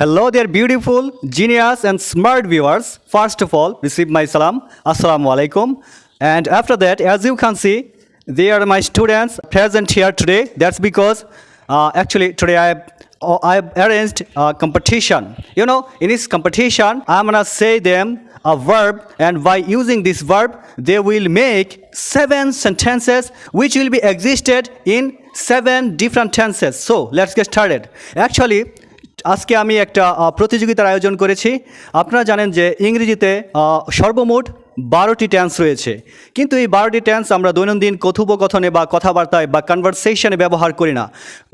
Hello there, beautiful, genius, and smart viewers. First of all, receive my salam. Assalamu alaikum. And after that, as you can see, they are my students present here today. That's because actually today I arranged a competition. In this competition, I'm gonna say them a verb, and by using this verb, they will make 7 sentences which will be existed in 7 different tenses. So let's get started. Actually, আজকে আমি একটা প্রতিযোগিতার আয়োজন করেছি। আপনারা জানেন যে ইংরেজিতে সর্বমোট 12টি টেন্স রয়েছে, কিন্তু এই 12টি টেন্স আমরা দৈনন্দিন কথোপকথনে বা কথাবার্তায় বা কনভারসেশনে ব্যবহার করি না।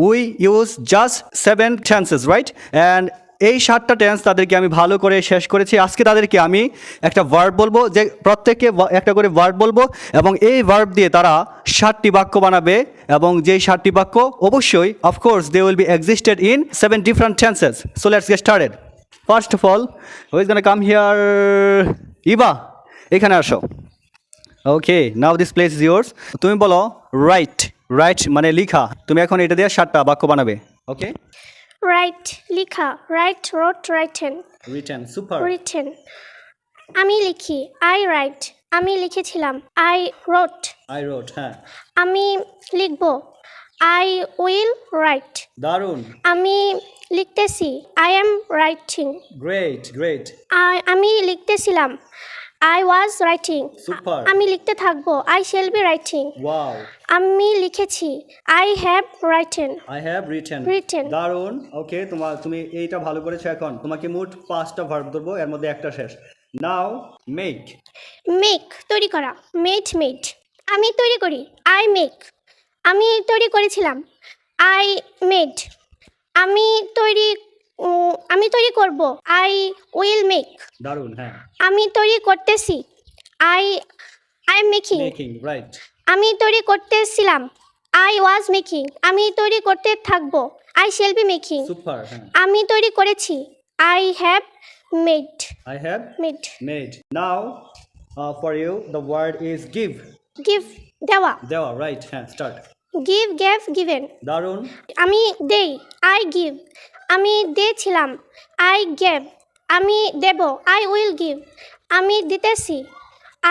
We use just 7 tenses, right? And এই 7টা টেন্স তাদেরকে আমি ভালো করে শেষ করেছি। আজকে তাদেরকে আমি একটা ভার্ব বলবো, যে প্রত্যেককে একটা করে ভার্ব বলবো, এবং এই ভার্ব দিয়ে তারা 7টি বাক্য বানাবে, এবং যেই 7টি বাক্য অবশ্যই of course they will be existed in 7 different tenses. So let's get started. First of all, who is gonna come here? Eva, এখানে আসো। Okay, now this place is yours. তুমি বলো রাইট। রাইট মানে লিখা। তুমি এখন এটা দিয়ে 7টা বাক্য বানাবে। ওকে, রাইট লিখা, right রোট, written. Written, super. Written. আমি লিখি, আই রাইট। আমি লিখেছিলাম, আই রোট। আই রোট, হ্যাঁ। আমি লিখব, আই উইল রাইট। দারুণ। আমি লিখতেছি, I am writing. Great, great. আমি লিখতেছিলাম, আই ওয়াজ রাইটিং। সুপার। আমি লিখতে থাকবো, I shall be writing. Wow. আমি লিখেছি, I have written. I have written. Written. দারুণ। ওকে, তুমি এইটা ভালো করেছো। এখন তোমাকে মোট 5টা ভার্ব ধরবো, এর মধ্যে একটা শেষ। নাও মেক। মেক তৈরি করা, মেড মেড। আমি তৈরি করি, আই মেক। আমি তৈরি করেছিলাম, আই মেড। আমি তৈরি করব, আই উইল মেক। দারুণ, হ্যাঁ। আমি তৈরি করতেছি, I am making. Making, right. আমি তৈরি করতেছিলাম, আই ওয়াজ মেকিং। আমি তৈরি করতে থাকবো, I shall be making. Super, হ্যাঁ। আমি তৈরি করেছি, I have made. I have made. made. Now, for you, the word is give. Give দেওয়া, দেওয়া, right? হ্যাঁ, start. Give gave given. দারুণ। আমি দেই, আই গিভ। আমি দিয়েছিলাম, আই গেভ। আমি দেব, আই উইল গিভ। আমি দিতেছি,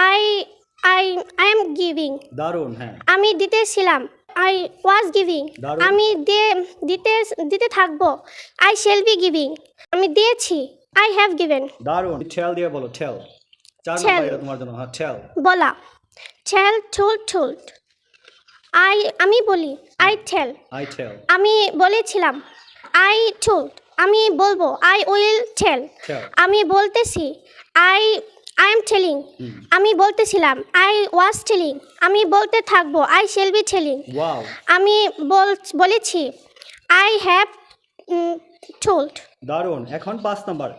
I I I am giving. দারুণ, হ্যাঁ। আমি দিতেছিলাম, আই ওয়াজ গিভিং। দারুণ। আমি দিতে থাকবো, আই শ্যাল বি গিভিং। আমি দিয়েছি, আই হ্যাভ গিভেন। দারুণ। টেল দিয়ে বলো, টেল। 4 Tell. নম্বর এটা তোমার জন্য, হ্যাঁ, টেল। বলা, টেল, টোল্ড। আমি বলি, আই টেল। I tell. আমি বলেছিলাম, আই টোল্ড। আমি বলবো, আই উইল টেল। Tell. আমি বলতেছি, আই এম টেলিং। আমি বলতেছিলাম, আই ওয়াজ টেলিং। আমি বলতে থাকবো, I shall be telling. Wow. আমি বলেছি, আই হ্যাভ টোল্ড। দারুণ। এখন 5 নম্বর।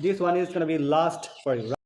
This one is gonna be last for you.